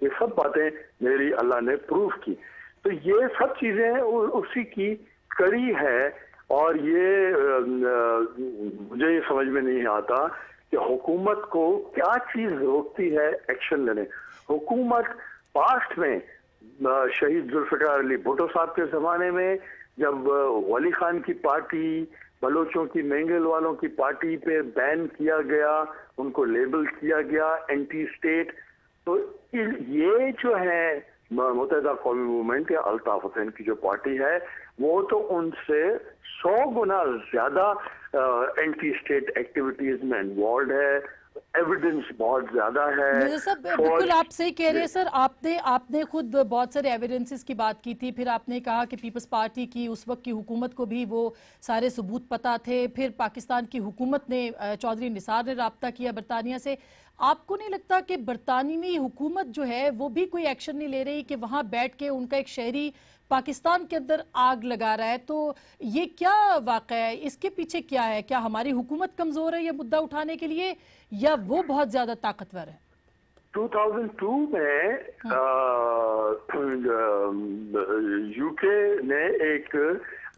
یہ سب باتیں میری اللہ نے پروف کی. تو یہ سب چیزیں اسی کی کڑی ہے. اور یہ مجھے یہ سمجھ میں نہیں آتا کہ حکومت کو کیا چیز روکتی ہے ایکشن لینے. حکومت پاسٹ میں شہید ذوالفقار علی بھٹو صاحب کے زمانے میں جب ولی خان کی پارٹی، بلوچوں کی، مینگل والوں کی پارٹی پہ بین کیا گیا، ان کو لیبل کیا گیا اینٹی اسٹیٹ، تو یہ جو ہے متحدہ قومی موومنٹ یا الطاف حسین کی جو پارٹی ہے وہ تو ان سے 100 گنا زیادہ اینٹی اسٹیٹ ایکٹیویٹیز میں انوالوڈ ہے. ایویڈنس بہت زیادہ ہے. مرزا صاحب بالکل آپ صحیح کہہ رہے ہیں سر. آپ نے خود بہت سارے ایویڈنسز کی بات کی تھی، پھر آپ نے کہا کہ پیپلز پارٹی کی اس وقت کی حکومت کو بھی وہ سارے ثبوت پتہ تھے، پھر پاکستان کی حکومت نے چودھری نثار نے رابطہ کیا برطانیہ سے. آپ کو نہیں لگتا کہ برطانوی حکومت جو ہے وہ بھی کوئی ایکشن نہیں لے رہی کہ وہاں بیٹھ کے ان کا ایک شہری پاکستان کے اندر آگ لگا رہا ہے؟ تو یہ کیا واقعہ ہے؟ اس کے پیچھے کیا ہے؟ کیا ہماری حکومت کمزور ہے یہ مدعا اٹھانے کے لیے یا وہ بہت زیادہ طاقتور ہے؟ 2002 میں یو کے نے ایک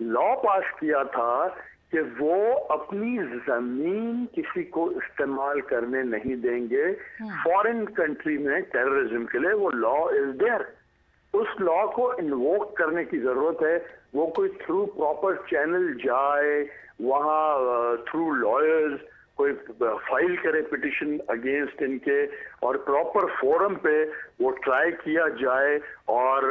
لا پاس کیا تھا کہ وہ اپنی زمین کسی کو استعمال کرنے نہیں دیں گے فورن کنٹری میں ٹیررزم کے لیے. وہ لا از دیئر. اس لا کو انووک کرنے کی ضرورت ہے. وہ کوئی تھرو پراپر چینل جائے، وہاں تھرو لائرز کوئی فائل کرے پٹیشن اگینسٹ ان کے، اور پراپر فورم پہ وہ ٹرائی کیا جائے اور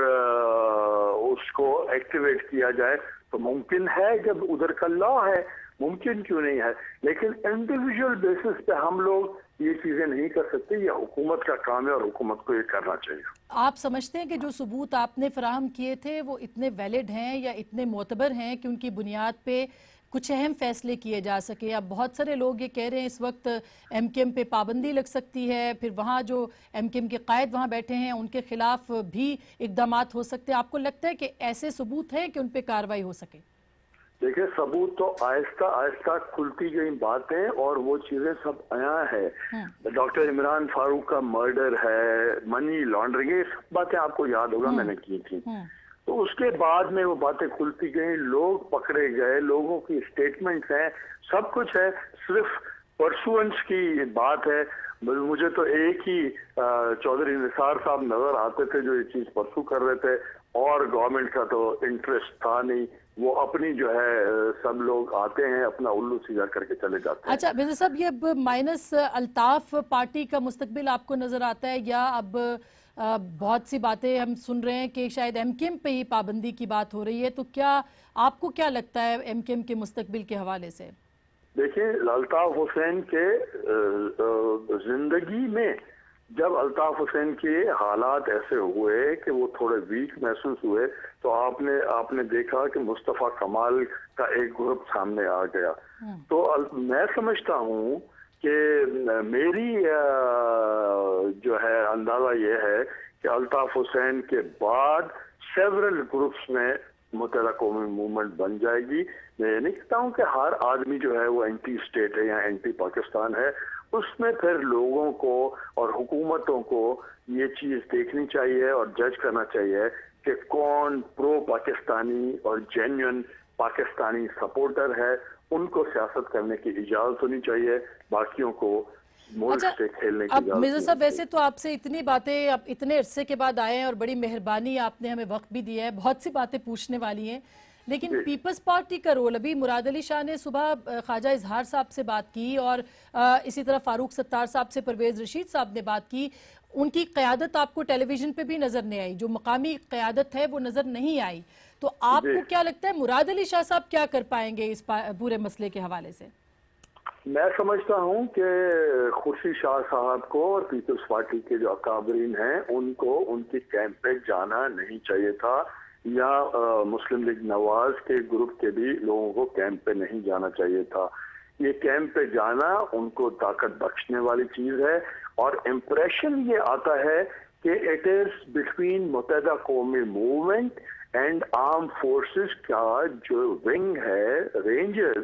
اس کو ایکٹیویٹ کیا جائے تو ممکن ہے. جب ادھر کا لا ہے ممکن کیوں نہیں ہے؟ لیکن انڈیویجول بیسس پہ ہم لوگ یہ چیزیں نہیں کر سکتے. یہ حکومت کا کام ہے اور حکومت کو یہ کرنا چاہیے. آپ سمجھتے ہیں کہ جو ثبوت آپ نے فراہم کیے تھے وہ اتنے ویلڈ ہیں یا اتنے معتبر ہیں کہ ان کی بنیاد پہ کچھ اہم فیصلے کیے جا سکے؟ اب بہت سارے لوگ یہ کہہ رہے ہیں اس وقت ایم کیو ایم پہ پابندی لگ سکتی ہے، پھر وہاں جو ایم کیو ایم کے قائد وہاں بیٹھے ہیں ان کے خلاف بھی اقدامات ہو سکتے ہیں. آپ کو لگتا ہے کہ ایسے ثبوت ہیں کہ ان پہ کارروائی ہو سکے؟ دیکھیں، ثبوت تو آہستہ آہستہ کھلتی گئی باتیں اور وہ چیزیں سب آیا ہے. ڈاکٹر عمران فاروق کا مرڈر ہے، منی لانڈرنگ، یہ سب باتیں آپ کو یاد ہوگا میں نے کی تھی. تو اس کے بعد میں وہ باتیں کھلتی گئیں، لوگ پکڑے گئے، لوگوں کی اسٹیٹمنٹس ہیں، سب کچھ ہے. صرف پرسوئنس کی بات ہے. مجھے تو ایک ہی چودھری نثار صاحب نظر آتے تھے جو یہ چیز پرسو کر رہے تھے، اور گورنمنٹ کا تو انٹرسٹ تھا نہیں. وہ اپنی جو ہے سب لوگ آتے ہیں اپنا الو سیدھا کر کے چلے جاتے ہیں. اچھا مرزا صاحب، یہ مائنس الطاف پارٹی کا مستقبل آپ کو نظر آتا ہے، یا اب بہت سی باتیں ہم سن رہے ہیں کہ شاید ایم کیو ایم پہ ہی پابندی کی بات ہو رہی ہے؟ تو کیا آپ کو کیا لگتا ہے ایم کیو ایم کے مستقبل کے حوالے سے؟ دیکھیں، الطاف حسین کے زندگی میں جب الطاف حسین کے حالات ایسے ہوئے کہ وہ تھوڑے ویک محسوس ہوئے تو آپ نے دیکھا کہ مصطفیٰ کمال کا ایک گروپ سامنے آ گیا. تو میں سمجھتا ہوں کہ میری جو ہے اندازہ یہ ہے کہ الطاف حسین کے بعد سیورل گروپس میں متحدہ قومی موومنٹ بن جائے گی. میں یہ نہیں کہتا ہوں کہ ہر آدمی جو ہے وہ اینٹی اسٹیٹ ہے یا اینٹی پاکستان ہے. اس میں پھر لوگوں کو اور حکومتوں کو یہ چیز دیکھنی چاہیے اور جج کرنا چاہیے کہ کون پرو پاکستانی اور جینیون پاکستانی سپورٹر ہے. ان کو سیاست کرنے کی اجازت ہونی چاہیے، باقیوں کو ملک سے کھیلنے کی اجازت. اب مرزا صاحب، ویسے تو آپ سے اتنی باتیں اب اتنے عرصے کے بعد آئے ہیں اور بڑی مہربانی آپ نے ہمیں وقت بھی دیا ہے، بہت سی باتیں پوچھنے والی ہیں، لیکن پیپلز پارٹی کا رول، ابھی مراد علی شاہ نے صبح خواجہ اظہار صاحب سے بات کی اور اسی طرح فاروق ستار صاحب سے پرویز رشید صاحب نے بات کی. ان کی قیادت آپ کو ٹیلی ویژن پہ بھی نظر نہیں آئی، جو مقامی قیادت ہے وہ نظر نہیں آئی. تو آپ کو کیا لگتا ہے مراد علی شاہ صاحب کیا کر پائیں گے اس پورے مسئلے کے حوالے سے؟ میں سمجھتا ہوں کہ خورشید شاہ صاحب کو اور پیپلز پارٹی کے جو اکابرین ہیں ان کو ان کی کیمپ پہ جانا نہیں چاہیے تھا، یا مسلم لیگ نواز کے گروپ کے بھی لوگوں کو کیمپ پہ نہیں جانا چاہیے تھا. یہ کیمپ پہ جانا ان کو طاقت بخشنے والی چیز ہے، اور امپریشن یہ آتا ہے کہ اٹ از بٹوین متحدہ قومی موومنٹ اینڈ آرم فورسز کا جو ونگ ہے، رینجرز،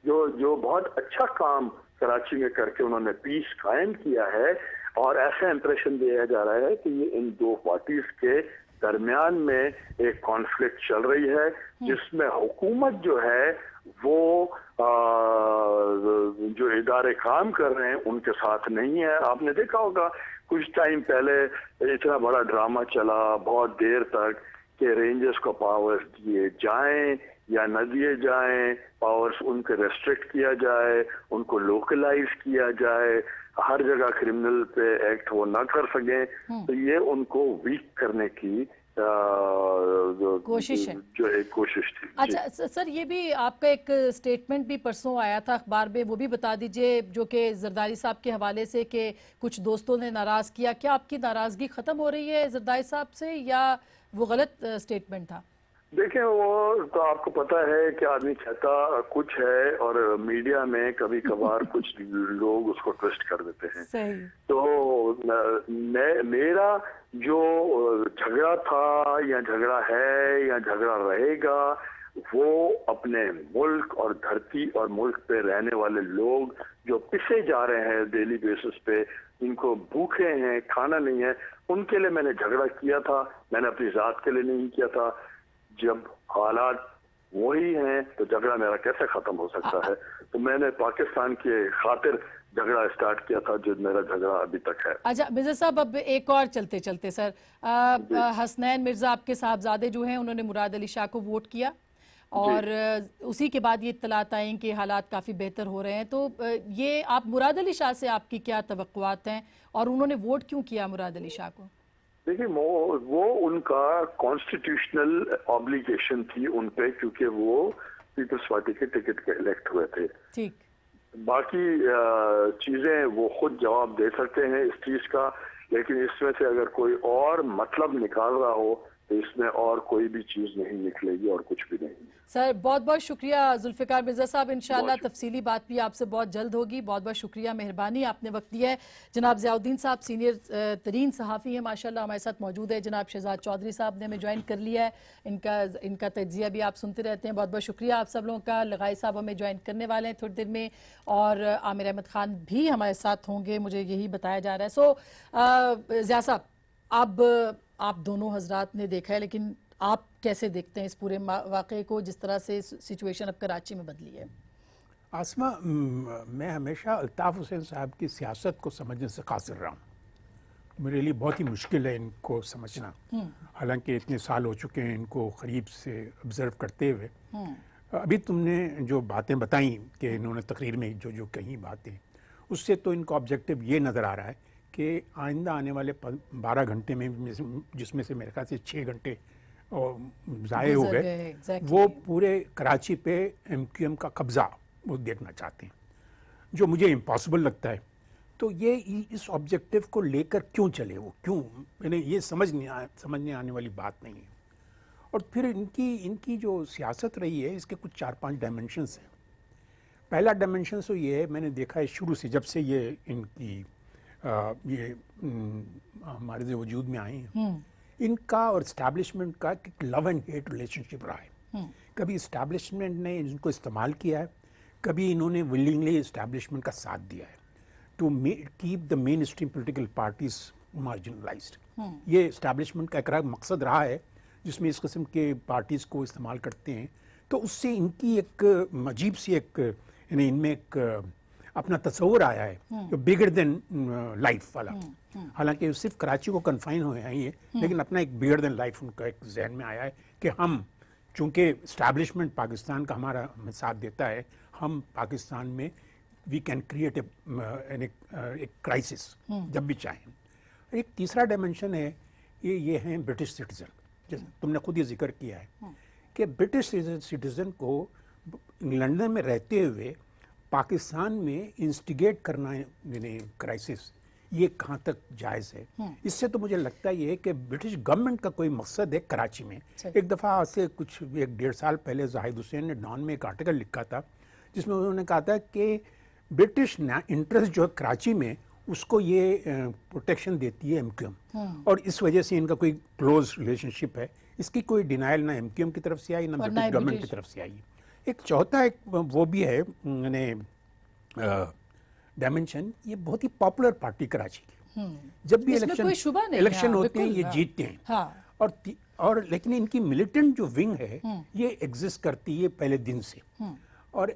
جو بہت اچھا کام کراچی میں کر کے انہوں نے پیس قائم کیا ہے. اور ایسا امپریشن دیا جا رہا ہے کہ یہ ان دو پارٹیز کے درمیان میں ایک کانفلکٹ چل رہی ہے جس میں حکومت جو ہے وہ جو ادارے کام کر رہے ہیں ان کے ساتھ نہیں ہے. آپ نے دیکھا ہوگا کچھ ٹائم پہلے اتنا بڑا ڈرامہ چلا بہت دیر تک کہ رینجرز کو پاورز دیے جائیں یا نہ دیے جائیں, پاورز ان کے ریسٹرکٹ کیا جائے, ان کو لوکلائز کیا جائے, ہر جگہ کرمنل پہ ایکٹ وہ نہ کر سکیں. تو یہ ان کو ویک کرنے کی کوشش ہے, جو ایک کوشش تھی. اچھا سر, یہ بھی آپ کا ایک سٹیٹمنٹ بھی پرسوں آیا تھا اخبار میں, وہ بھی بتا دیجئے, جو کہ زرداری صاحب کے حوالے سے کہ کچھ دوستوں نے ناراض کیا. کیا آپ کی ناراضگی ختم ہو رہی ہے زرداری صاحب سے یا وہ غلط سٹیٹمنٹ تھا؟ دیکھیں وہ تو آپ کو پتا ہے کہ آدمی کہتا کچھ ہے اور میڈیا میں کبھی کبھار کچھ لوگ اس کو ٹویسٹ کر دیتے ہیں. صحیح. تو میرا جو جھگڑا تھا یا جھگڑا ہے یا جھگڑا رہے گا وہ اپنے ملک اور دھرتی اور ملک پہ رہنے والے لوگ جو پسے جا رہے ہیں ڈیلی بیسس پہ, ان کو بھوکے ہیں, کھانا نہیں ہے, ان کے لیے میں نے جھگڑا کیا تھا. میں نے اپنی ذات کے لیے نہیں کیا تھا. جب حالات وہی ہیں تو جھگڑا میرا کیسے ختم ہو سکتا ہے؟ تو میں نے پاکستان کے خاطر جھگڑا اسٹارٹ کیا تھا جو میرا جھگڑا ابھی تک ہے. اچھا مرزا صاحب, اب ایک اور چلتے سر, حسنین مرزا آپ کے صاحبزادے جو ہیں انہوں نے مراد علی شاہ کو ووٹ کیا اور اسی کے بعد یہ اطلاعات آئیں کہ حالات کافی بہتر ہو رہے ہیں. تو یہ آپ مراد علی شاہ سے آپ کی کیا توقعات ہیں اور انہوں نے ووٹ کیوں کیا مراد علی شاہ کو؟ دیکھیں وہ ان کا کانسٹیٹیوشنل آبلیگیشن تھی ان پہ, کیونکہ وہ پیپلز پارٹی کے ٹکٹ کے الیکٹ ہوئے تھے. ٹھیک. باقی چیزیں وہ خود جواب دے سکتے ہیں اس چیز کا, لیکن اس میں سے اگر کوئی اور مطلب نکال رہا ہو تو اس میں اور کوئی بھی چیز نہیں نکلے گی اور کچھ بھی نہیں. سر بہت بہت شکریہ ذوالفقار مرزا صاحب, انشاءاللہ تفصیلی بات بھی آپ سے بہت جلد ہوگی. بہت بہت شکریہ, مہربانی, آپ نے وقت دیا ہے. جناب ضیاء الدین صاحب سینئر ترین صحافی ہیں ماشاءاللہ, ہمارے ساتھ موجود ہے. جناب شہزاد چودھری صاحب نے ہمیں جوائن کر لیا ہے, ان کا تجزیہ بھی آپ سنتے رہتے ہیں. بہت بہت شکریہ آپ سب لوگوں کا. لغائی صاحب ہمیں جوائن کرنے والے ہیں تھوڑی دیر میں, اور عامر احمد خان بھی ہمارے ساتھ ہوں گے, مجھے یہی بتایا جا رہا ہے. سو ضیاء صاحب, اب آپ دونوں حضرات نے دیکھا ہے, لیکن آپ کیسے دیکھتے ہیں اس پورے واقعے کو جس طرح سے سچویشن اب کراچی میں بدلی ہے؟ آسمہ, میں ہمیشہ الطاف حسین صاحب کی سیاست کو سمجھنے سے قاصر رہا ہوں. میرے لیے بہت ہی مشکل ہے ان کو سمجھنا, حالانکہ اتنے سال ہو چکے ہیں ان کو قریب سے آبزرو کرتے ہوئے. ابھی تم نے جو باتیں بتائیں کہ انہوں نے تقریر میں جو کہیں باتیں, اس سے تو ان کا آبجیکٹو یہ نظر آ رہا ہے کہ آئندہ آنے والے 12 گھنٹے میں, جس میں سے میرے خیال سے 6 گھنٹے ضائع ہو گئے, وہ پورے کراچی پہ ایم کیو ایم کا قبضہ وہ دیکھنا چاہتے ہیں, جو مجھے امپاسبل لگتا ہے. تو یہ اس آبجیکٹو کو لے کر کیوں چلے, وہ کیوں, یعنی یہ سمجھنے آنے والی بات نہیں ہے. اور پھر ان کی جو سیاست رہی ہے اس کے کچھ 4-5 ڈائمنشنس ہیں. پہلا ڈائمنشن تو یہ ہے, میں نے دیکھا ہے شروع سے جب سے یہ ان کی یہ ہمارے وجود میں آئے ہیں, ان کا اور اسٹیبلشمنٹ کا ایک لو اینڈ ہیٹ ریلیشن شپ رہا ہے. کبھی اسٹیبلشمنٹ نے ان کو استعمال کیا ہے, کبھی انہوں نے ولنگلی اسٹیبلشمنٹ کا ساتھ دیا ہے to keep the mainstream political parties marginalised. یہ اسٹیبلشمنٹ کا ایک مقصد رہا ہے جس میں اس قسم کے پارٹیز کو استعمال کرتے ہیں. تو اس سے ان کی ایک عجیب سی ایک, یعنی ان میں ایک اپنا تصور آیا ہے جو بگر دین لائف والا. حالانکہ صرف کراچی کو کنفائن ہوئے ہیں یہ, لیکن اپنا ایک بگر دین لائف ان کا ایک ذہن میں آیا ہے کہ ہم چونکہ اسٹیبلشمنٹ پاکستان کا ہمارا ساتھ دیتا ہے, ہم پاکستان میں وی کین کریٹ ایک کرائسس جب بھی چاہیں. ایک تیسرا ڈائمنشن ہے, یہ ہیں برٹش سٹیزن. جیسے تم نے خود یہ ذکر کیا ہے کہ برٹش سٹیزن کو لندن میں رہتے ہوئے پاکستان میں انسٹیگیٹ کرنا, یعنی کرائسس, یہ کہاں تک جائز ہے. اس سے تو مجھے لگتا ہے یہ کہ برٹش گورنمنٹ کا کوئی مقصد ہے کراچی میں. ایک دفعہ آج سے کچھ 1-1.5 سال پہلے زاہد حسین نے ڈان میں ایک آرٹیکل لکھا تھا جس میں انہوں نے کہا تھا کہ برٹش انٹرسٹ جو ہے کراچی میں اس کو یہ پروٹیکشن دیتی ہے ایم کیو ایم, اور اس وجہ سے ان کا کوئی کلوز ریلیشن شپ ہے. اس کی کوئی ڈینائل نہ ایم کیو ایم کی طرف سے آئی نہ برٹش گورنمنٹ کی طرف سے آئی. ایک چوتھا ایک وہ بھی ہے, یعنی ڈائمنشن, یہ بہت ہی پاپولر پارٹی کراچی کی, جب بھی اس میں کوئی شبہ نہیں ہے، الیکشن ہوتے ہیں بالکل، یہ ہاں۔ جیتتے ہیں، ہاں اور لیکن ان کی ملیٹنٹ جو ونگ ہے یہ ایگزسٹ کرتی ہے پہلے دن سے، اور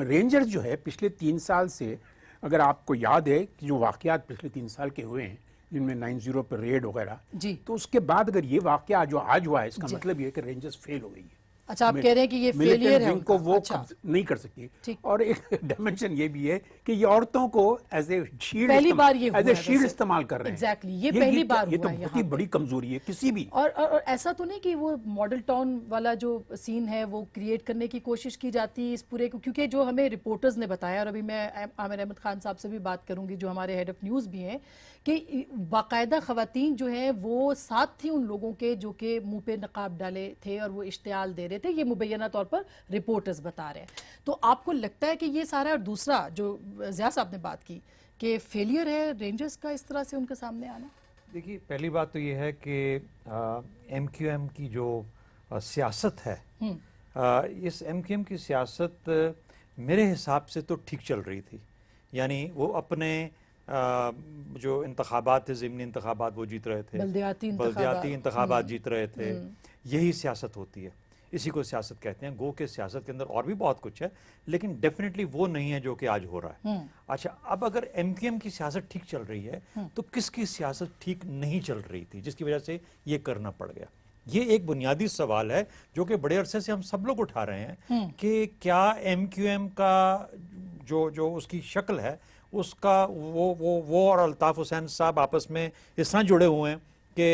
رینجر جو ہے پچھلے 3 سال سے، اگر آپ کو یاد ہے کہ جو واقعات پچھلے 3 سال کے ہوئے ہیں جن میں 9/0 پہ ریڈ وغیرہ، جی، تو اس کے بعد اگر یہ واقعہ جو آج ہوا ہے اس کا مطلب یہ ہے کہ رینجرز فیل ہو گئی ہے۔ اچھا آپ کہہ رہے ہیں کہ یہ فیلئر ہے ونگ کو وہ اچھا نہیں کر سکتی، ٹھیک۔ اور ایک ڈائمنشن یہ بھی ہے کہ یہ عورتوں کو ایز اے شیلڈ پہلی بار یہ ہوا ہے ویسے۔ استعمال کر رہے ہیں۔ Exactly، یہ پہلی بار یہ تو ہوا ہے بہت ہی یہاں بڑی کمزوری ہے کسی بھی، اور ایسا تو نہیں کہ وہ ماڈل ٹاؤن والا جو سین ہے وہ کریٹ کرنے کی کوشش کی جاتی ہے اس پورے کو، کیونکہ جو ہمیں رپورٹرز نے بتایا، اور ابھی میں عامر احمد خان صاحب سے بھی بات کروں گی جو ہمارے ہیڈ آف نیوز بھی ہیں، کہ باقاعدہ خواتین جو ہیں وہ ساتھ تھیں ان لوگوں کے جو کہ منہ پہ نقاب ڈالے تھے اور وہ اشتعال دے رہے تھے، یہ مبینہ طور پر رپورٹرز بتا رہے ہیں۔ تو آپ کو لگتا ہے کہ یہ سارا، اور دوسرا جو ضیاء صاحب نے بات کی کہ فیلئر ہے رینجرز کا اس طرح سے ان کے سامنے آنا؟ دیکھیے پہلی بات تو یہ ہے کہ ایم کیو ایم کی جو سیاست ہے، اس ایم کیو ایم کی سیاست میرے حساب سے تو ٹھیک چل رہی تھی، یعنی وہ اپنے جو انتخابات تھے، ضمنی انتخابات وہ جیت رہے تھے، بلدیاتی انتخابات جیت رہے تھے، یہی سیاست ہوتی ہے، اسی کو سیاست کہتے ہیں۔ گو کہ سیاست کے اندر اور بھی بہت کچھ ہے لیکن ڈیفینیٹلی وہ نہیں ہے جو کہ آج ہو رہا ہے۔ اچھا اب اگر ایم کیو ایم کی سیاست ٹھیک چل رہی ہے تو کس کی سیاست ٹھیک نہیں چل رہی تھی جس کی وجہ سے یہ کرنا پڑ گیا؟ یہ ایک بنیادی سوال ہے جو کہ بڑے عرصے سے ہم سب لوگ اٹھا رہے ہیں کہ کیا ایم کیو ایم کا جو اس کی شکل ہے، اس کا وہ اور الطاف حسین صاحب آپس میں اس طرح جڑے ہوئے ہیں کہ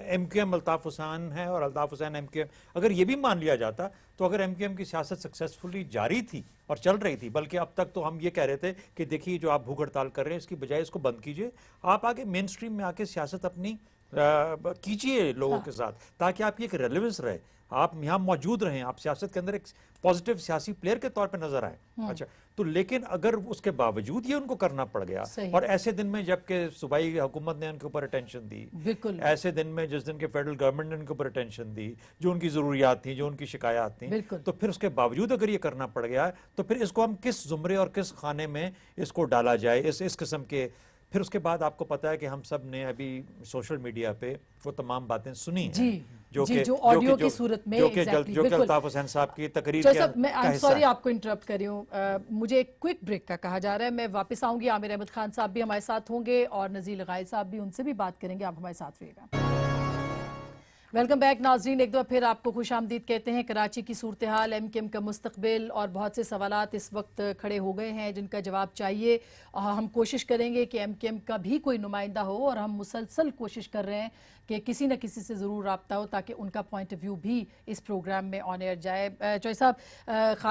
M Q M Altaf Hussain ہے اور Altaf Hussain M Q M. اگر یہ بھی مان لیا جاتا تو اگر ایم کیو ایم کی سیاست سکسیسفلی جاری تھی اور چل رہی تھی، بلکہ اب تک تو ہم یہ کہہ رہے تھے کہ دیکھیے جو آپ بھوک ہڑتال کر رہے ہیں اس کی بجائے اس کو بند کیجئے، آپ آگے مین سٹریم میں آ کے سیاست اپنی کیجئے لوگوں کے ساتھ، تاکہ آپ کی ایک ریلیونس رہے، آپ یہاں موجود رہیں، آپ سیاست کے اندر ایک پازیٹیو سیاسی پلیئر کے طور پہ نظر آئیں۔ اچھا تو لیکن اگر اس کے باوجود یہ ان کو کرنا پڑ گیا، اور ایسے دن میں جب کہ صوبائی حکومت نے ان کے اوپر اٹینشن دی، ایسے دن میں جس دن کے فیڈرل گورنمنٹ نے ان کے اوپر اٹینشن دی، جو ان کی ضروریات تھیں، جو ان کی شکایات تھیں، تو پھر اس کے باوجود اگر یہ کرنا پڑ گیا تو پھر اس کو ہم کس زمرے اور کس خانے میں اس کو ڈالا جائے، اس قسم کے۔ پھر اس کے بعد آپ کو پتا ہے کہ ہم سب نے ابھی سوشل میڈیا پہ وہ تمام باتیں سنی ہیں جو آڈیو کی صورت میں، جو کہ الطاف حسین صاحب کی تقریر کا میں حصہ سوری آپ کو انٹرپٹ کر رہی ہوں، مجھے ایک کوئک بریک کا کہا جا رہا ہے، میں واپس آؤں گی، عامر احمد خان صاحب بھی ہمارے ساتھ ہوں گے اور نذیر لغائی صاحب بھی، ان سے بھی بات کریں گے، آپ ہمارے ساتھ رہیے گا۔ ویلکم بیک ناظرین، ایک دفعہ پھر آپ کو خوش آمدید کہتے ہیں۔ کراچی کی صورتحال، ایم کیو ایم کا مستقبل اور بہت سے سوالات اس وقت کھڑے ہو گئے ہیں جن کا جواب چاہیے۔ ہم کوشش کریں گے کہ ایم کیو ایم کا بھی کوئی نمائندہ ہو، اور ہم مسلسل کوشش کر رہے ہیں کہ کسی نہ کسی سے ضرور رابطہ ہو تاکہ ان کا پوائنٹ آف ویو بھی اس پروگرام میں آن ایئر جائے۔ چوہے صاحب،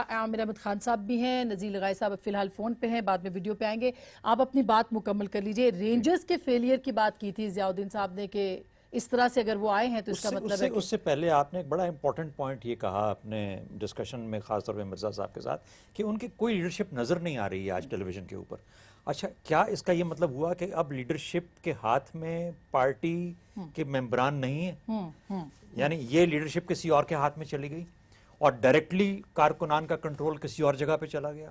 عامر احمد خان صاحب بھی ہیں، نذیر لغائی صاحب فی الحال فون پہ ہیں، بعد میں ویڈیو پہ آئیں گے، آپ اپنی بات مکمل کر لیجئے۔ رینجرز کے فیلئر کی بات کی تھی ضیاء الدین صاحب نے کہ اس طرح سے اگر وہ آئے ہیں تو اس کا مطلب ہے اس سے پہلے آپ نے ایک بڑا امپورٹنٹ پوائنٹ یہ کہا اپنے ڈسکشن میں، خاص طور پہ مرزا صاحب کے ساتھ، کہ ان کی کوئی لیڈرشپ نظر نہیں آ رہی ہے آج ٹیلی ویژن کے اوپر۔ اچھا کیا اس کا یہ مطلب ہوا کہ اب لیڈرشپ کے ہاتھ میں پارٹی کے ممبران نہیں ہیں؟ یعنی یہ لیڈرشپ کسی اور کے ہاتھ میں چلی گئی اور ڈائریکٹلی کارکنان کا کنٹرول کسی اور جگہ پہ چلا گیا۔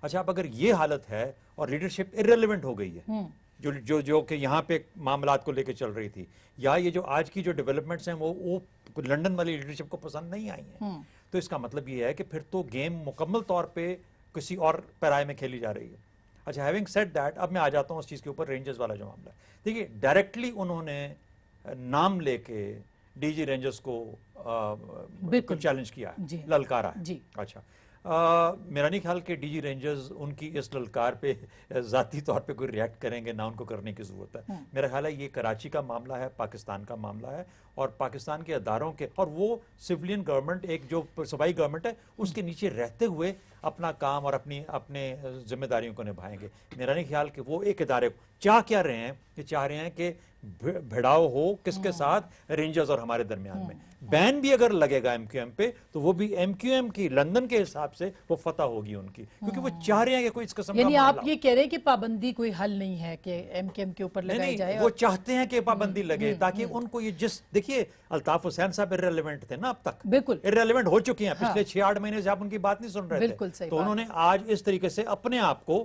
اچھا اب اگر یہ حالت ہے اور لیڈرشپ ارریلیونٹ ہو گئی ہے جو کہ یہاں پہ معاملات کو لے کے چل رہی تھی، یا یہ جو آج کی جو ڈیولپمنٹس ہیں وہ لنڈن والی لیڈرشپ کو پسند نہیں آئی ہیں، تو اس کا مطلب یہ ہے کہ پھر تو گیم مکمل طور پہ کسی اور پیرائے میں کھیلی جا رہی ہے۔ اچھا ہیونگ سیڈ دیٹ، اب میں آ جاتا ہوں اس چیز کے اوپر، رینجرز والا جو معاملہ ہے۔ دیکھیے ڈائریکٹلی انہوں نے نام لے کے ڈی جی رینجرز کو چیلنج کیا ہے، للکارا ہے۔ اچھا میرا نہیں خیال کہ ڈی جی رینجرز ان کی اس للکار پہ ذاتی طور پہ کوئی ریئیکٹ کریں گے، نہ ان کو کرنے کی ضرورت ہے۔ میرا خیال ہے یہ کراچی کا معاملہ ہے، پاکستان کا معاملہ ہے، اور پاکستان کے اداروں کے، اور وہ سویلین گورنمنٹ، ایک جو صوبائی گورنمنٹ ہے، اس کے نیچے رہتے ہوئے اپنا کام اور اپنے ذمہ داریوں کو نبھائیں گے۔ میرا نہیں خیال کہ وہ ایک ادارے چاہ کیا رہے ہیں، کہ چاہ رہے ہیں کہ بھڑاؤ ہو کس کے ساتھ، رینجرز اور ہمارے درمیان میں۔ بین بھی اگر لگے گا ایم کیو ایم پہ تو وہ بھی ایم کیو ایم کی لندن کے حساب سے وہ فتح ہوگی ان کی، کیونکہ وہ چاہ رہے ہیں کہ کوئی اس قسم کا یعنی آپ یہ کہہ رہے ہیں کہ پابندی کوئی حل نہیں ہے کہ ایم کیو ایم کے اوپر لگائی جائے، وہ چاہتے ہیں کہ پابندی لگے تاکہ ان کو یہ دیکھیے الطاف حسین صاحب ارریلیونٹ تھے نا، اب تک بالکل ارریلیونٹ ہو چکے ہیں، پچھلے 6-8 مہینے سے آپ ان کی بات نہیں سن رہے تھے، تو انہوں نے آج اس طریقے سے اپنے آپ کو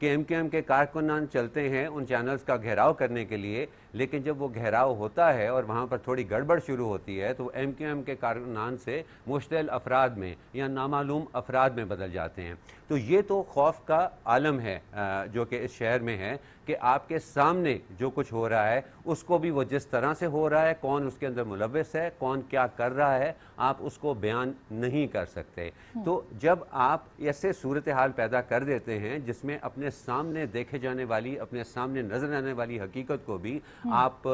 کہ ایم کیو ایم کے کارکنان چلتے ہیں ان چینلز کا گھیراؤ کرنے کے لیے، لیکن جب وہ گھیراؤ ہوتا ہے اور وہاں پر تھوڑی گڑبڑ شروع ہوتی ہے تو وہ ایم کیو ایم کے کارکنان سے مشتعل افراد میں یا نامعلوم افراد میں بدل جاتے ہیں۔ تو یہ تو خوف کا عالم ہے جو کہ اس شہر میں ہے کہ آپ کے سامنے جو کچھ ہو رہا ہے اس کو بھی وہ جس طرح سے ہو رہا ہے، کون اس کے اندر ملوث ہے، کون کیا کر رہا ہے، آپ اس کو بیان نہیں کر سکتے۔ تو جب آپ ایسے صورتحال پیدا کر دیتے ہیں جس میں اپنے سامنے دیکھے جانے والی، اپنے سامنے نظر آنے والی حقیقت کو بھی آپ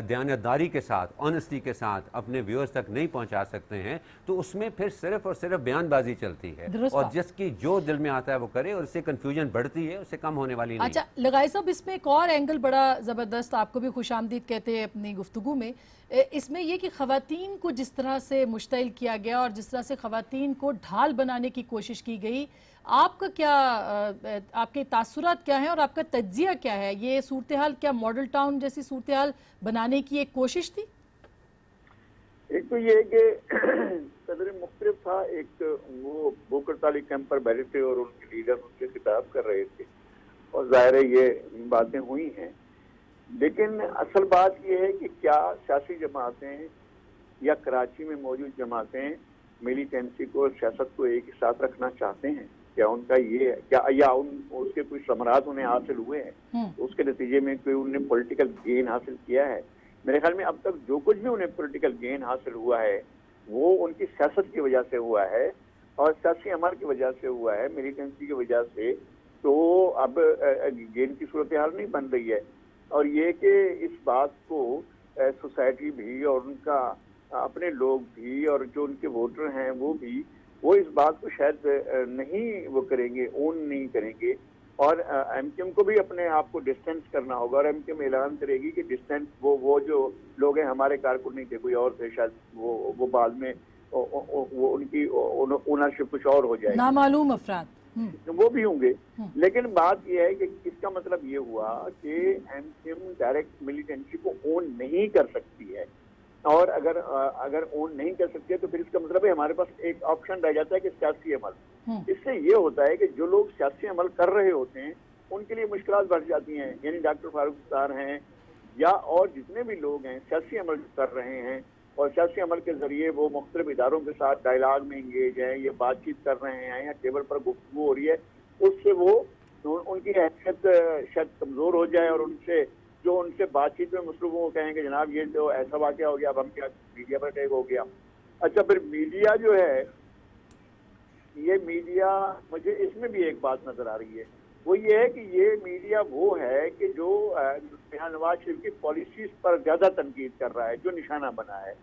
دیانتداری کے ساتھ، آنیسٹی کے ساتھ اپنے ویورز تک نہیں پہنچا سکتے ہیں، تو اس میں پھر صرف اور صرف بیان بازی چلتی ہے، اور جس کی جو دل میں آتا ہے وہ کرے، اور اس سے کنفیوژن بڑھتی ہے، اس سے کم ہونے والی نہیں۔ اچھا لغائی صاحب، اس میں ایک اور اینگل بڑا زبردست، آپ کو بھی خوش آمدید کہتے ہیں اپنی گفتگو میں، اس میں یہ کہ خواتین کو جس طرح سے مشتعل کیا گیا اور جس طرح سے خواتین کو ڈھال بنانے کی کوشش کی گئی، آپ کا کیا، آپ کے تاثرات کیا ہیں اور آپ کا تجزیہ کیا ہے؟ یہ صورتحال کیا ماڈل ٹاؤن جیسی صورتحال بنانے کی ایک کوشش تھی؟ ایک تو یہ کہ صدر مختلف تھا، ایک وہ بھوک ہڑتالی کیمپ پر بیٹھے تھے اور ان کے لیڈر ان سے خطاب کر رہے تھے، اور ظاہر ہے یہ باتیں ہوئی ہیں، لیکن اصل بات یہ ہے کہ کیا سیاسی جماعتیں یا کراچی میں موجود جماعتیں ملیٹنسی کو، سیاست کو ایک ساتھ رکھنا چاہتے ہیں؟ کیا ان کا یہ کیا، یا اس کے کچھ ثمرات انہیں حاصل ہوئے ہیں، اس کے نتیجے میں کوئی انہیں پولیٹیکل گین حاصل کیا ہے؟ میرے خیال میں اب تک جو کچھ بھی انہیں پولیٹیکل گین حاصل ہوا ہے وہ ان کی سیاست کی وجہ سے ہوا ہے، اور سیاسی عمل کی وجہ سے ہوا ہے، ملیٹنسی کی وجہ سے۔ تو اب گین کی صورتحال نہیں بن رہی ہے، اور یہ کہ اس بات کو سوسائٹی بھی اور ان کا اپنے لوگ بھی اور جو ان کے ووٹر ہیں وہ اس بات کو شاید نہیں وہ کریں گے، اون نہیں کریں گے، اور ایم کیو ایم کو بھی اپنے آپ کو ڈسٹینس کرنا ہوگا، اور ایم کیو ایم اعلان کرے گی کہ ڈسٹینس وہ جو لوگ ہیں ہمارے کارکن نہیں تھے، کوئی اور تھے، شاید وہ بعد میں وہ ان کی اونرشپ کچھ اور ہو جائے گی، نامعلوم افراد وہ بھی ہوں گے۔ لیکن بات یہ ہے کہ اس کا مطلب یہ ہوا کہ M Q M direct militancy کو اون نہیں کر سکتی ہے، اور اگر اون نہیں کر سکتی ہے تو پھر اس کا مطلب ہے ہمارے پاس ایک آپشن رہ جاتا ہے کہ سیاسی عمل۔ اس سے یہ ہوتا ہے کہ جو لوگ سیاسی عمل کر رہے ہوتے ہیں ان کے لیے مشکلات بڑھ جاتی ہیں، یعنی ڈاکٹر فاروق ستار ہیں یا اور جتنے بھی لوگ ہیں سیاسی عمل کر رہے ہیں، اور سیاسی عمل کے ذریعے وہ مختلف اداروں کے ساتھ ڈائلاگ میں انگیج ہیں، یہ بات چیت کر رہے ہیں یا ٹیبل پر گفتگو ہو رہی ہے، اس سے وہ ان کی حیثیت شاید کمزور ہو جائے، اور ان سے بات چیت میں مصروف وہ کہیں کہ جناب یہ تو ایسا واقعہ ہو گیا، اب ہم کیا میڈیا پر اٹیک ہو گیا۔ اچھا پھر میڈیا جو ہے، یہ میڈیا مجھے اس میں بھی ایک بات نظر آ رہی ہے، وہ یہ ہے کہ یہ میڈیا وہ ہے کہ جو نواز شریف کی پالیسیز پر زیادہ تنقید کر رہا ہے، جو نشانہ بنا ہے۔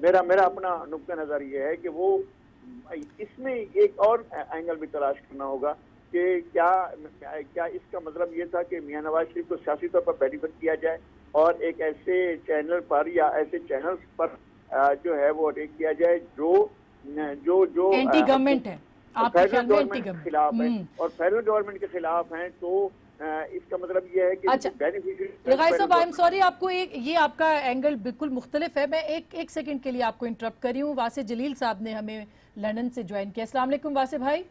میرا اپنا نقطہ نظر یہ ہے کہ وہ اس میں ایک اور اینگل بھی تلاش کرنا ہوگا کہ کیا اس کا مطلب یہ تھا کہ میاں نواز شریف کو سیاسی طور پر بینیفٹ کیا جائے اور ایک ایسے چینل پر یا ایسے چینلز پر جو ہے وہ اٹیک کیا جائے جو اینٹی گورنمنٹ ہے، فیڈرل گورنمنٹ کے خلاف ہیں اور فیڈرل گورنمنٹ کے خلاف ہیں، تو اس کا مطلب یہ ہے کہ لغائی صاحب آئی ایم سوری، آپ کو یہ آپ کا اینگل بالکل مختلف ہے۔ میں ایک سیکنڈ کے لیے آپ کو انٹرپٹ کر رہی ہوں۔ واسع جلیل صاحب نے ہمیں لندن سے جوائن کیا۔ السلام علیکم واسع بھائی۔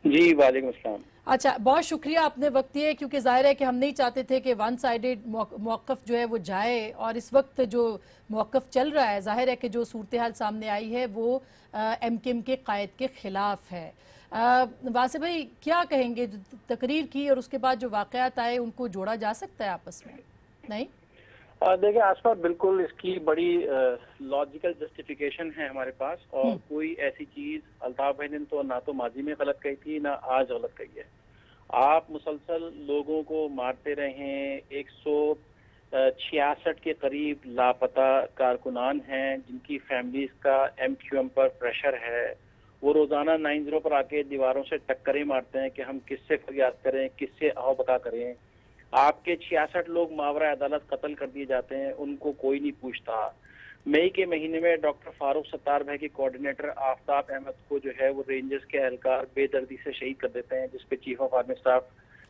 جی وعلیکم السلام۔ اچھا بہت شکریہ آپ نے وقت دیا، کیونکہ ظاہر ہے کہ ہم نہیں چاہتے تھے کہ ون سائیڈڈ موقف جو ہے وہ جائے، اور اس وقت جو موقف چل رہا ہے ظاہر ہے کہ جو صورتحال سامنے آئی ہے وہ ایم کیو ایم کے قائد کے خلاف ہے۔ واسع بھائی کیا کہیں گے؟ تقریر کی اور اس کے بعد جو واقعات آئے ان کو جوڑا جا سکتا ہے آپس میں؟ نہیں دیکھیں آسفا، بالکل اس کی بڑی لاجیکل جسٹیفیکیشن ہے ہمارے پاس، اور کوئی ایسی چیز الطاف بھائی نے تو نہ تو ماضی میں غلط کہی تھی نہ آج غلط کہی ہے۔ آپ مسلسل لوگوں کو مارتے رہے ہیں، 166 کے قریب لاپتہ کارکنان ہیں جن کی فیملیز کا ایم کیو ایم پر پریشر ہے، وہ روزانہ 90 پر آ کے دیواروں سے ٹکریں مارتے ہیں کہ ہم کس سے فریاد کریں، کس سے آہو بتا کریں۔ آپ کے 66 لوگ ماورا عدالت قتل کر دیے جاتے ہیں، ان کو کوئی نہیں پوچھتا۔ مئی کے مہینے میں ڈاکٹر فاروق ستار بھائی کے کوارڈینیٹر آفتاب احمد کو جو ہے وہ رینجرز کے اہلکار بے دردی سے شہید کر دیتے ہیں، جس پہ چیف آف آرمی اسٹاف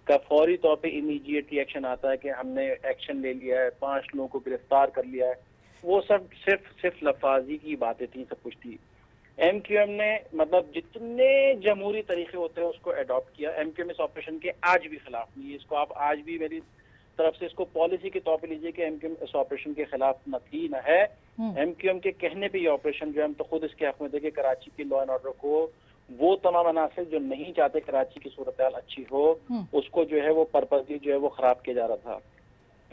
کا فوری طور پہ امیڈیٹ ایکشن آتا ہے کہ ہم نے ایکشن لے لیا ہے، 5 لوگوں کو گرفتار کر لیا ہے۔ وہ سب صرف لفاظی کی باتیں تھیں، سب کچھ تھی۔ MQM نے مطلب جتنے جمہوری طریقے ہوتے ہیں اس کو اڈاپٹ کیا. MQM اس آپریشن کے آج بھی خلاف نہیں ہے. اس کو آپ آج بھی میری طرف سے اس کو پالیسی کے طور پہ لیجئے کہ MQM اس آپریشن کے خلاف نہ تھی نہ ہے. MQM کے کہنے پہ یہ آپریشن جو ہے ہم تو خود اس کے حق میں تھے کہ کراچی کی لا اینڈ آرڈر کو وہ تمام عناصر جو نہیں چاہتے کراچی کی صورتحال اچھی ہو اس کو جو ہے وہ پرپزلی جو ہے وہ خراب کیا جا رہا تھا.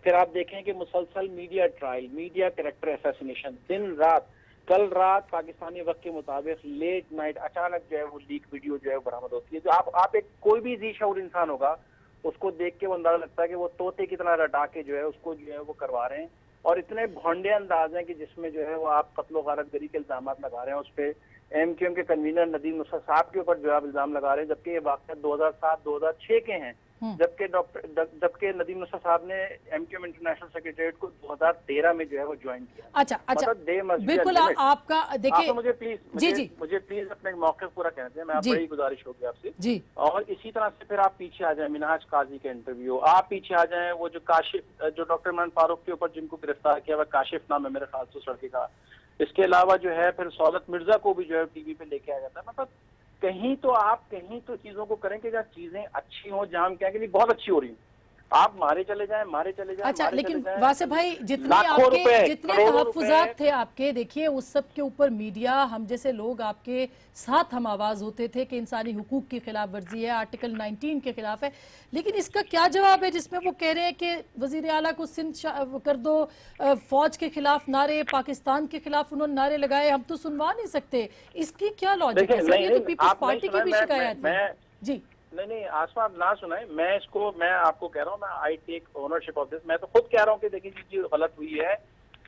پھر آپ دیکھیں کہ مسلسل media trial, media character assassination, دن رات. کل رات پاکستانی وقت کے مطابق لیٹ نائٹ اچانک جو ہے وہ لیک ویڈیو جو ہے برآمد ہوتی ہے. جو آپ ایک کوئی بھی ذی شعور انسان ہوگا اس کو دیکھ کے وہ اندازہ لگتا ہے کہ وہ طوطے کی طرح رٹا کے جو ہے اس کو جو ہے وہ کروا رہے ہیں, اور اتنے بھونڈے انداز ہیں کہ جس میں جو ہے وہ آپ قتل و غارت گری کے الزامات لگا رہے ہیں. اس پہ MQM کے کنوینر ندیم نصرت صاحب کے اوپر جو ہے الزام لگا رہے ہیں, جبکہ یہ واقعات 2007-2006 کے ہیں. جبکہ ندیم نصرت صاحب نے MQM انٹرنیشنل سیکریٹریٹ کو 2013 میں جو ہے وہ جوائن کیا. اچھا بالکل آپ کا دیکھیے مجھے پلیز اپنے موقف پورا کہنے دیں, میں بڑی گزارش ہوگی آپ سے جی. اور اسی طرح سے پھر آپ پیچھے آ جائیں منہاج قاضی کے انٹرویو, آپ پیچھے آ جائیں وہ جو کاشف جو ڈاکٹر عمران فاروق کے اوپر جن کو گرفتار کیا ہوا کاشف نام ہے میرے خیال سے اس لڑکے کا. اس کے علاوہ جو ہے پھر سعادت مرزا کو بھی جو ہے ٹی وی پہ لے کے آیا جاتا ہے. مطلب کہیں تو چیزوں کو کریں کہ جہاں چیزیں اچھی ہوں, جہاں ہم کہیں کہ بہت اچھی ہو رہی ہیں, آپ مارے چلے جائیں. اچھا لیکن واسف بھائی جتنے تحفظات تھے آپ کے, دیکھیے اس سب کے اوپر میڈیا ہم جیسے لوگ آپ کے ساتھ ہم آواز ہوتے تھے کہ انسانی حقوق کی خلاف ورزی ہے, آرٹیکل 19 کے خلاف ہے, لیکن اس کا کیا جواب ہے جس میں وہ کہہ رہے ہیں کہ وزیر اعلیٰ کو سندھ کر دو, فوج کے خلاف نارے, پاکستان کے خلاف انہوں نے نعرے لگائے, ہم تو سنوا نہیں سکتے. اس کی کیا لاجک ہے سر؟ یہ تو پیپلز پارٹی کی بھی شکایت ہے. جی نہیں آسما آپ نہ سنائیں, میں آپ کو کہہ رہا ہوں, میں آئی ٹیک اونرشپ آف دس. میں تو خود کہہ رہا ہوں کہ دیکھیں چیز غلط ہوئی ہے.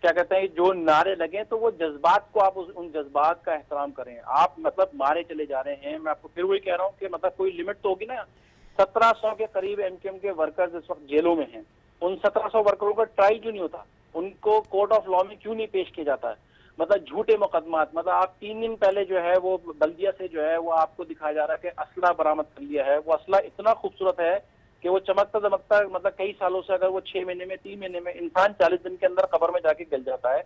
کیا کہتے ہیں جو نعرے لگے تو وہ جذبات کو آپ ان جذبات کا احترام کریں. آپ مطلب مارے چلے جا رہے ہیں. میں آپ کو پھر وہی کہہ رہا ہوں کہ مطلب کوئی لمٹ تو ہوگی نا. 1700 کے قریب MQM کے ورکرز اس وقت جیلوں میں ہیں. ان 1700 ورکروں کا ٹرائل کیوں نہیں ہوتا؟ ان کو کورٹ آف لا میں کیوں نہیں پیش کیا جاتا ہے؟ مطلب جھوٹے مقدمات. مطلب آپ 3 دن پہلے جو ہے وہ بلدیہ سے جو ہے وہ آپ کو دکھایا جا رہا ہے کہ اسلحہ برآمد کر لیا ہے. وہ اسلحہ اتنا خوبصورت ہے کہ وہ چمکتا دمکتا, مطلب کئی سالوں سے اگر وہ 6 مہینے میں 3 مہینے میں انسان 40 دن کے اندر قبر میں جا کے گل جاتا ہے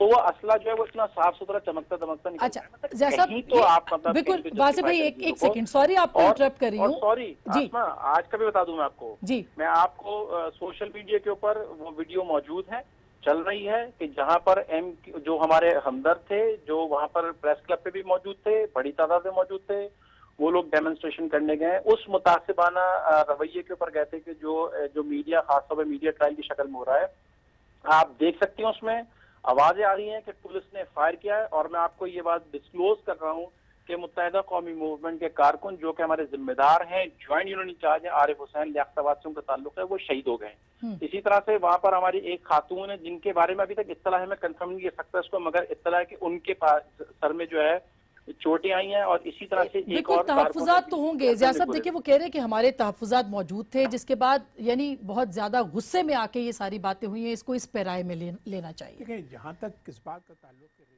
تو وہ اسلحہ جو ہے وہ اتنا صاف ستھرا چمکتا دمکتا نکلتا ہے. اچھا جیسا تو آپ مطلب بالکل واسف بھائی ایک سیکنڈ, سوری آپ کو انٹرپٹ کر رہی ہوں. سوری آسما, آج کا بھی بتا دوں میں آپ کو. جی میں آپ کو سوشل میڈیا کے اوپر وہ ویڈیو موجود ہے, چل رہی ہے, کہ جہاں پر جو ہمارے ہمدرد تھے جو وہاں پر پریس کلب پہ بھی موجود تھے, بڑی تعداد میں موجود تھے, وہ لوگ ڈیمونسٹریشن کرنے گئے. اس متعصبانہ رویے کے اوپر گئے تھے کہ جو میڈیا خاص طور پہ میڈیا ٹرائل کی شکل میں ہو رہا ہے. آپ دیکھ سکتے ہیں اس میں آوازیں آ رہی ہیں کہ پولیس نے فائر کیا ہے. اور میں آپ کو یہ بات ڈسکلوز کر رہا ہوں کہ متحدہ قومی موومنٹ کے کارکن جو کہ ہمارے ذمہ دار ہیں, جوائنٹ یونین انچارج ہیں عارف حسین, لیاقت آباد سے ان کا تعلق ہے, وہ شہید ہو گئے. اسی طرح سے وہاں پر ہماری ایک خاتون ہے جن کے بارے میں ابھی تک اطلاع ہے, میں کنفرم نہیں کر سکتا اس کو, مگر اطلاع ہے کہ ان کے پاس سر میں جو ہے چوٹیں آئی ہیں. اور اسی طرح سے ایک اور تحفظات تو ہوں گے ضیاء صاحب. دیکھیں وہ کہہ رہے ہیں کہ ہمارے تحفظات موجود تھے, جس کے بعد یعنی بہت زیادہ غصے میں آ کے یہ ساری باتیں ہوئی ہیں. اس کو اس پیرائے میں لینا چاہیے. دیکھیں جہاں تک اس بات کا تعلق ہے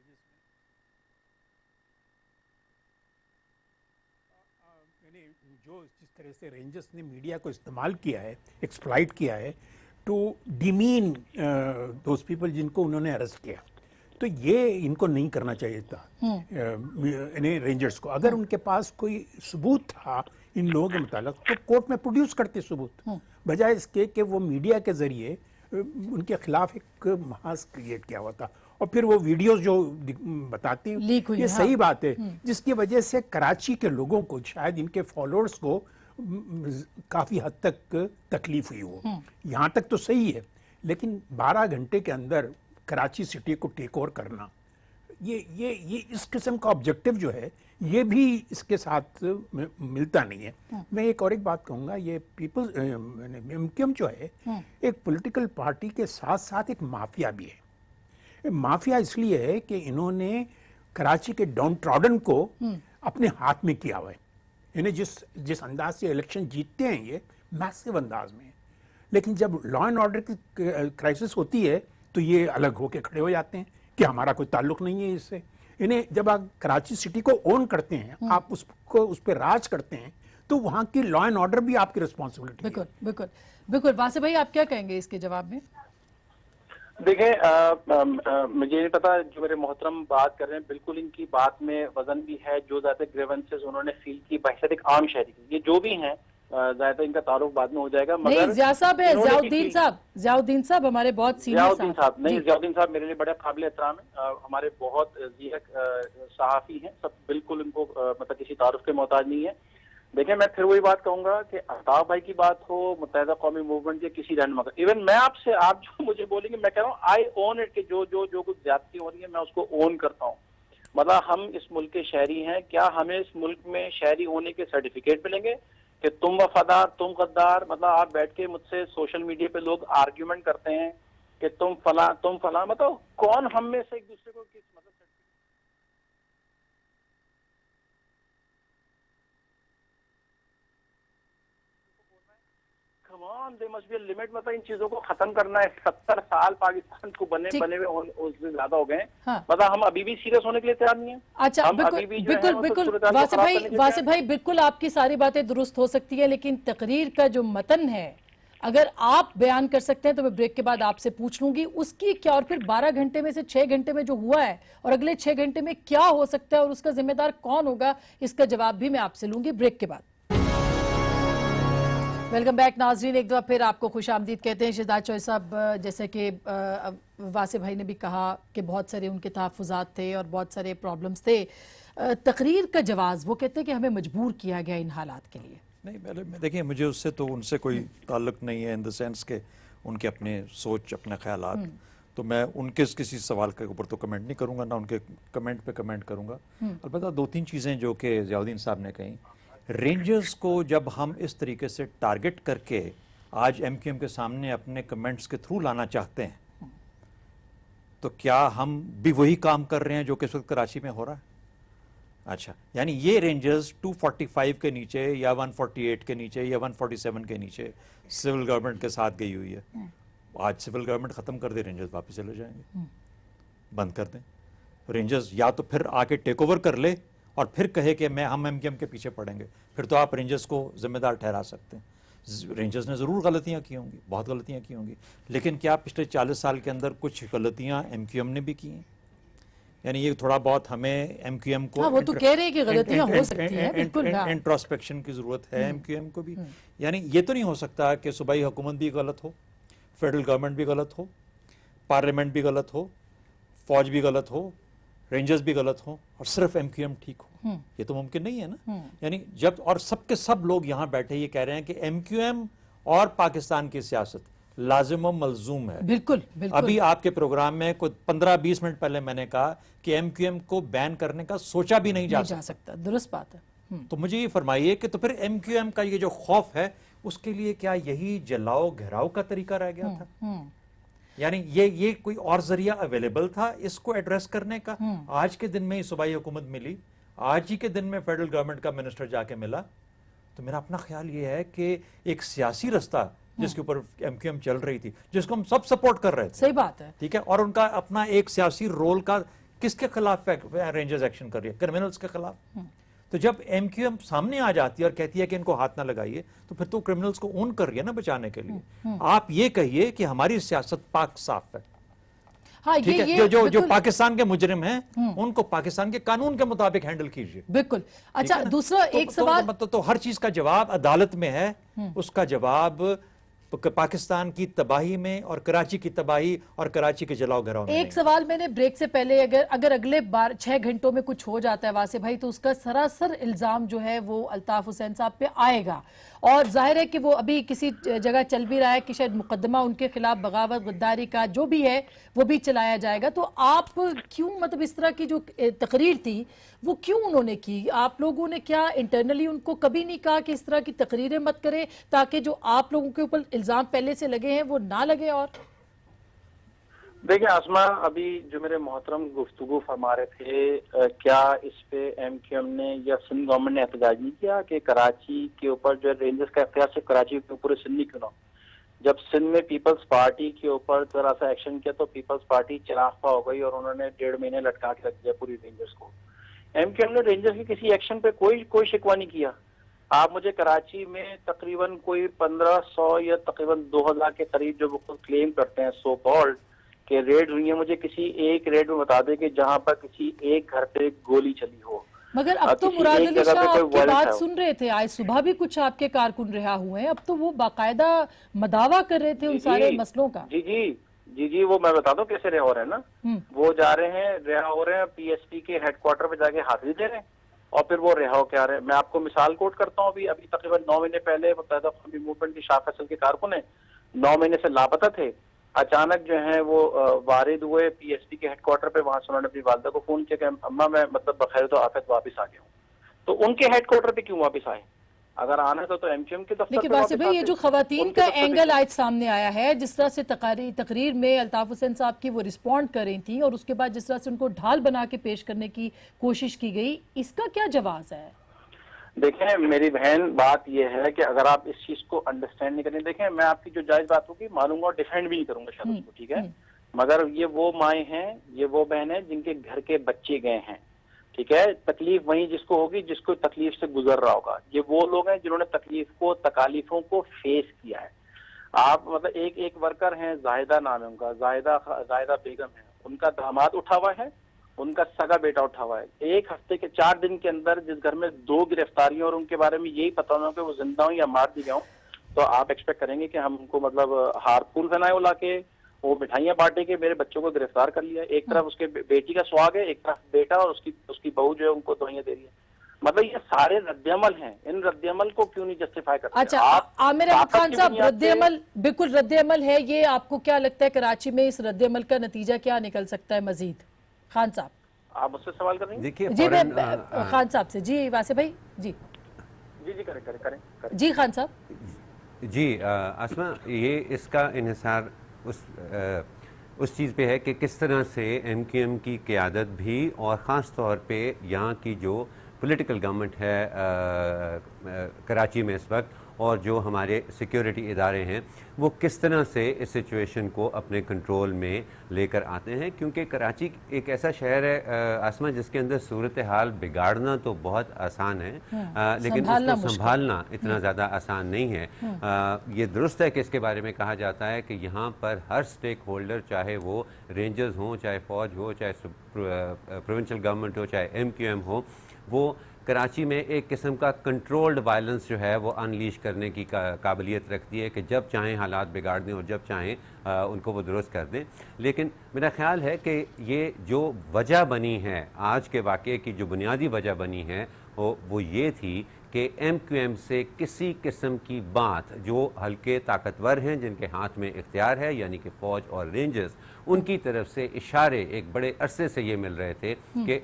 جو جس طرح سے رینجرز نے میڈیا کو استعمال کیا ہے, ایکسپلائٹ کیا ہے ٹو ڈیمین دوز پیپل جن کو انہوں نے اریسٹ کیا, تو یہ ان کو نہیں کرنا چاہیے تھا. رینجرز کو اگر ان کے پاس کوئی ثبوت تھا ان لوگوں کے متعلق تو کورٹ میں پروڈیوس کرتے ثبوت, بجائے اس کے کہ وہ میڈیا کے ذریعے ان کے خلاف ایک محاذ کریٹ کیا ہوا تھا. اور پھر وہ ویڈیوز جو بتاتی یہ صحیح بات ہے, جس کی وجہ سے کراچی کے لوگوں کو, شاید ان کے فالوورز کو کافی حد تک تکلیف ہوئی ہو. یہاں تک تو صحیح ہے, لیکن 12 گھنٹے کے اندر کراچی سٹی کو ٹیک اوور کرنا, یہ اس قسم کا آبجیکٹیو جو ہے یہ بھی اس کے ساتھ ملتا نہیں ہے. میں ایک بات کہوں گا, یہ MQM جو ہے ایک پولیٹیکل پارٹی کے ساتھ ساتھ ایک مافیا بھی ہے. مافیا اس لیے ہے کہ انہوں نے کراچی کے ڈاؤن ٹراڈن کو اپنے ہاتھ میں کیا ہوا ہے. انہیں جس انداز سے الیکشن جیتتے ہیں یہ میسیو انداز میں ہے, لیکن جب لا اینڈ آرڈر کی کرائسس ہوتی ہے تو یہ الگ ہو کے کھڑے ہو جاتے ہیں کہ ہمارا کوئی تعلق نہیں ہے اس سے. انہیں جب آپ کراچی سٹی کو اون کرتے ہیں, آپ اس پہ راج کرتے ہیں, تو وہاں کی لا اینڈ آرڈر بھی آپ کی ریسپانسبلٹی ہے. بالکل. واسف بھائی آپ کیا کہیں گے اس کے جواب میں؟ دیکھیں مجھے نہیں پتا جو میرے محترم بات کر رہے ہیں بالکل ان کی بات میں وزن بھی ہے. جو زیادہ گریونسز انہوں نے فیل کی بحثیت ایک عام شہری کی, یہ جو بھی ہیں زیادہ ان کا تعارف بعد میں ہو جائے گا. نہیں ضیاء صاحب ہے, ضیاء الدین صاحب ہمارے بہت سینئر صاحب نہیں, ضیاء الدین صاحب میرے لیے بڑے قابل احترام ہیں, ہمارے بہت ذیق صحافی ہیں سب, بالکل ان کو مطلب کسی تعارف کے محتاج نہیں ہے. دیکھیں میں پھر وہی بات کہوں گا کہ الطاف بھائی کی بات ہو, متحدہ قومی موومنٹ کے کسی رہنما کا, ایون میں آپ جو مجھے بولیں گے میں کہہ رہا ہوں آئی اون اٹ کہ جو کچھ زیادتی ہو رہی ہے میں اس کو اون کرتا ہوں. مطلب ہم اس ملک کے شہری ہیں, کیا ہمیں اس ملک میں شہری ہونے کے سرٹیفکیٹ ملیں گے کہ تم وفادار تم غدار؟ مطلب آپ بیٹھ کے مجھ سے سوشل میڈیا پہ لوگ آرگیومنٹ کرتے ہیں کہ تم فلاں, مطلب کون ہم میں سے ایک دوسرے کو کس مطلب دے مسٹ بی لمٹ. مطلب ان چیزوں کو ختم کرنا ہے. 70 سال پاکستان کو بنے ہوئے اس سے زیادہ ہو گئے ہیں. مطلب ہم ابھی بھی سیریس ہونے کے لیے تیار نہیں ہیں. اچھا بالکل واسف بھائی بالکل آپ کی ساری باتیں درست ہو سکتی ہیں, لیکن تقریر کا جو متن ہے اگر آپ بیان کر سکتے ہیں تو میں بریک کے بعد آپ سے پوچھ لوں گی اس کی کیا, اور پھر 12 گھنٹے میں سے 6 گھنٹے میں جو ہوا ہے اور اگلے 6 گھنٹے میں کیا ہو سکتا ہے اور اس کا ذمہ دار کون ہوگا, اس کا جواب بھی میں آپ سے لوں گی بریک کے بعد. ویلکم بیک ناظرین, ایک دفعہ پھر آپ کو خوش آمدید کہتے ہیں. شہزاد چوہے صاحب, جیسے کہ واسف بھائی نے بھی کہا کہ بہت سارے ان کے تحفظات تھے اور بہت سارے پرابلمز تھے. تقریر کا جواز وہ کہتے ہیں کہ ہمیں مجبور کیا گیا ان حالات کے لیے. نہیں دیکھیں مجھے اس سے تو ان سے کوئی تعلق نہیں ہے ان دا سینس کہ ان کے اپنے سوچ اپنے خیالات, تو میں ان کے کسی سوال کے اوپر تو کمنٹ نہیں کروں گا, نہ ان کے کمنٹ پہ کمنٹ کروں گا. البتہ 2-3 چیزیں جو کہ ضیاء الدین صاحب نے کہیں. رینجرز کو جب ہم اس طریقے سے ٹارگٹ کر کے آج ایم کیو ایم کے سامنے اپنے کمنٹس کے تھرو لانا چاہتے ہیں, تو کیا ہم بھی وہی کام کر رہے ہیں جو کہ اس وقت کراچی میں ہو رہا ہے؟ اچھا, یعنی یہ رینجرز 245 کے نیچے یا 148 کے نیچے یا 147 کے نیچے سول گورنمنٹ کے ساتھ گئی ہوئی ہے. آج سول گورنمنٹ ختم کر دے, رینجرز واپس چلے جائیں گے, بند کر دیں. رینجرز یا تو پھر آ کے ٹیک اوور کر لے اور پھر کہے کہ ہم ایم کیو ایم کے پیچھے پڑیں گے, پھر تو آپ رینجرز کو ذمہ دار ٹھہرا سکتے ہیں. رینجرز نے ضرور غلطیاں کی ہوں گی, بہت غلطیاں کی ہوں گی, لیکن کیا پچھلے 40 سال کے اندر کچھ غلطیاں ایم کیو ایم نے بھی کی ہیں؟ یعنی یہ تھوڑا بہت ہمیں ایم کیو ایم کو وہ تو کہہ رہے ہیں کہ غلطیاں ہو سکتی ہیں, بالکل انٹروسپیکشن کی ضرورت ہے ایم کیو ایم کو بھی. یعنی یہ تو نہیں ہو سکتا کہ صوبائی حکومت بھی غلط ہو, فیڈرل گورنمنٹ بھی غلط ہو, پارلیمنٹ بھی غلط ہو, فوج بھی غلط ہو, رینجرز بھی غلط ہوں اور صرف ایم کیو ایم ٹھیک ہو. یہ تو ممکن نہیں ہے نا. یعنی جب اور سب کے سب لوگ یہاں بیٹھے یہ کہہ رہے ہیں کہ ایم کیو ایم اور پاکستان کی سیاست لازم و ملزوم ہے. بالکل ابھی آپ کے پروگرام میں کوئی 15-20 منٹ پہلے میں نے کہا کہ ایم کیو ایم کو بین کرنے کا سوچا بھی نہیں جا سکتا. درست بات ہے. تو مجھے یہ فرمائیے کہ تو پھر ایم کیو ایم کا یہ جو خوف ہے اس کے لیے کیا یہی جلاؤ گھیراؤ کا طریقہ رہ گیا تھا؟ یعنی یہ کوئی اور ذریعہ اویلیبل تھا اس کو ایڈریس کرنے کا؟ آج کے دن میں ہی صوبائی حکومت ملی, آج ہی کے دن میں فیڈرل گورنمنٹ کا منسٹر جا کے ملا. تو میرا اپنا خیال یہ ہے کہ ایک سیاسی رستہ جس کے اوپر ایم کیو ایم چل رہی تھی, جس کو ہم سب سپورٹ کر رہے تھے, صحیح بات ہے, ٹھیک ہے, اور ان کا اپنا ایک سیاسی رول کا کس کے خلاف رینجرز ایکشن کر رہی ہے؟ کرمنلز کے خلاف. تو جب ایم کیو ایم سامنے آ جاتی ہے اور کہتی ہے کہ ان کو ہاتھ نہ لگائیے, تو پھر تو کرمنلز کو اون کر رہی ہے نا بچانے کے لیے. آپ یہ کہیے کہ ہماری سیاست پاک صاف ہے, ٹھیک ہے, جو پاکستان کے مجرم ہیں ان کو پاکستان کے قانون کے مطابق ہینڈل کیجئے. بالکل. اچھا دوسرا ایک سوال, تو ہر چیز کا جواب عدالت میں ہے, اس کا جواب پاکستان کی تباہی میں اور کراچی کی تباہی اور کراچی کے جلاؤ گھراؤ میں. ایک سوال میں نے بریک سے پہلے, اگر اگلے 6 گھنٹوں میں کچھ ہو جاتا ہے واسف بھائی, تو اس کا سراسر الزام جو ہے وہ الطاف حسین صاحب پہ آئے گا, اور ظاہر ہے کہ وہ ابھی کسی جگہ چل بھی رہا ہے کہ شاید مقدمہ ان کے خلاف بغاوت غداری کا جو بھی ہے وہ بھی چلایا جائے گا. تو آپ کیوں, مطلب اس طرح کی جو تقریر تھی وہ کیوں انہوں نے کی؟ آپ لوگوں نے کیا انٹرنلی ان کو کبھی نہیں کہا کہ اس طرح کی تقریریں مت کریں تاکہ جو آپ لوگوں کے اوپر الزام پہلے سے لگے ہیں وہ نہ لگے؟ اور دیکھیں آسما, ابھی جو میرے محترم گفتگو فرما رہے تھے, کیا اس پہ ایم کیو ایم نے یا سندھ گورنمنٹ نے احتجاج نہیں کیا کہ کراچی کے اوپر جو رینجرز کا اختیار صرف کراچی کے پورے سندھ نہیں کیوں نہ؟ جب سندھ میں پیپلز پارٹی کے اوپر ذرا سا ایکشن کیا تو پیپلز پارٹی چراغپا ہو گئی اور انہوں نے 1.5 مہینے لٹکا کے رکھ دیا پوری رینجرز کو. ایم کیو ایم نے رینجرز کے کسی ایکشن پہ کوئی شکوہ نہیں کیا. آپ مجھے کراچی میں تقریباً کوئی 1500 یا تقریباً 2000 کے قریب جو وہ کلیم کرتے ہیں سو کالڈ کہ ریڈ ہوئی ہیں، مجھے کسی ایک ریڈ میں بتا دے کہ جہاں پر کسی ایک گھر پہ گولی چلی ہو. مگر اب تو کسی مراد ایک علی جگہ شاہ پہ کوئی آپ کی وائلنس بات ہے. سن رہے تھے، آج صبح بھی کچھ آپ کے کارکن رہا ہوئے ہیں، اب تو وہ باقاعدہ مداوا کر رہے تھے ان سارے مسئلوں کا. جی وہ میں بتا دوں کیسے رہا ہو رہے ہیں نا. وہ جا رہے ہیں، رہا ہو رہے ہیں پی ایس پی کے ہیڈ کوارٹر پہ جا کے حاضری دے رہے ہیں اور پھر وہ رہا ہو کے آ رہے ہیں. میں آپ کو مثال کوٹ کرتا ہوں، ابھی تقریباً 9 مہینے پہلے متحدہ قومی موومنٹ کی شاہ فیصل کے کارکن ہیں، 9 مہینے سے لاپتہ تھے. اچانک جو ہیں وہ وارد ہوئے پی ایس پی کے ہیڈ کوارٹر پہ. وہاں سے انہوں نے اپنی والدہ کو فون کیا کہ اماں میں مطلب بخیر تو آفت واپس آ گیا ہوں. تو ان کے ہیڈ کوارٹر پہ کیوں واپس آئے؟ اگر آنا تھا تو ایم کیو ایم کے دفتر لیکن پہ واسف واپس بھائی، یہ آتے. جو خواتین ان کے کا دفتر اینگل پہ- آج سامنے آیا ہے، جس طرح سے تقریر میں الطاف حسین صاحب کی وہ رسپونڈ کر رہی تھیں اور اس کے بعد جس طرح سے ان کو ڈھال بنا کے پیش کرنے کی کوشش کی گئی، اس کا کیا جواز ہے؟ دیکھیں میری بہن، بات یہ ہے کہ اگر آپ اس چیز کو انڈرسٹینڈ نہیں کریں، دیکھیں میں آپ کی جو جائز بات ہوگی مانوں گا اور ڈیفینڈ بھی نہیں کروں گا شاید اس کو، ٹھیک ہے، مگر یہ وہ مائیں ہیں، یہ وہ بہن ہیں جن کے گھر کے بچے گئے ہیں، ٹھیک ہے. تکلیف وہیں جس کو ہوگی جس کو تکلیف سے گزر رہا ہوگا. یہ وہ لوگ ہیں جنہوں نے تکلیف کو، تکالیفوں کو فیس کیا ہے. آپ مطلب ایک ورکر ہیں، زاہدہ نام ہے ان کا، زاہدہ بیگم ہے، ان کا داماد اٹھا ہوا ہے، ان کا سگا بیٹا اٹھا ہوا ہے. 1 ہفتے کے 4 دن کے اندر جس گھر میں 2 گرفتاریاں اور ان کے بارے میں یہی پتہ ہونا کہ وہ زندہ ہوں یا مار دی گئے ہوں، تو آپ ایکسپیکٹ کریں گے کہ ہم ان کو مطلب ہار پھول پہنائے وہ لا کے، وہ مٹھائیاں بانٹے کے میرے بچوں کو گرفتار کر لیا. ایک طرف اس کے بیٹی کا سواگ ہے، ایک طرف بیٹا اور اس کی بہو جو ہے ان کو دوائیاں دے رہی ہے. مطلب یہ سارے رد عمل ہیں، ان رد عمل کو کیوں نہیں جسٹیفائی کرتے؟ اچھا عامر احمد خان صاحب، رد عمل بالکل رد عمل ہے یہ. آپ کو کیا لگتا ہے کراچی میں اس رد عمل کا نتیجہ کیا نکل سکتا ہے مزید؟ خان صاحب آپ مجھ سے سوال کر رہی ہیں؟ دیکھیے جی میں فوراً خان صاحب سے. جی واسف بھائی. جی کریں. جی خان صاحب. جی اسما، یہ اس کا انحصار اس چیز پہ ہے کہ کس طرح سے ایم کیو ایم کی قیادت بھی اور خاص طور پہ یہاں کی جو پولیٹیکل گورنمنٹ ہے کراچی میں اس وقت، اور جو ہمارے سیکیورٹی ادارے ہیں، وہ کس طرح سے اس سچویشن کو اپنے کنٹرول میں لے کر آتے ہیں. کیونکہ کراچی ایک ایسا شہر ہے آسما جس کے اندر صورتحال بگاڑنا تو بہت آسان ہے، لیکن اس کو سنبھالنا اتنا زیادہ آسان نہیں ہے. یہ درست ہے کہ اس کے بارے میں کہا جاتا ہے کہ یہاں پر ہر سٹیک ہولڈر، چاہے وہ رینجرز ہوں، چاہے فوج ہو، چاہے پروونشل گورنمنٹ ہو، چاہے ایم کیو ایم ہو، وہ کراچی میں ایک قسم کا کنٹرولڈ وائلنس جو ہے وہ انلیش کرنے کی قابلیت رکھتی ہے کہ جب چاہیں حالات بگاڑ دیں اور جب چاہیں ان کو وہ درست کر دیں. لیکن میرا خیال ہے کہ یہ جو وجہ بنی ہے، آج کے واقعے کی جو بنیادی وجہ بنی ہے وہ یہ تھی کہ ایم کیو ایم سے کسی قسم کی بات، جو ہلکے طاقتور ہیں جن کے ہاتھ میں اختیار ہے یعنی کہ فوج اور رینجرز، ان کی طرف سے اشارے ایک بڑے عرصے سے یہ مل رہے تھے کہ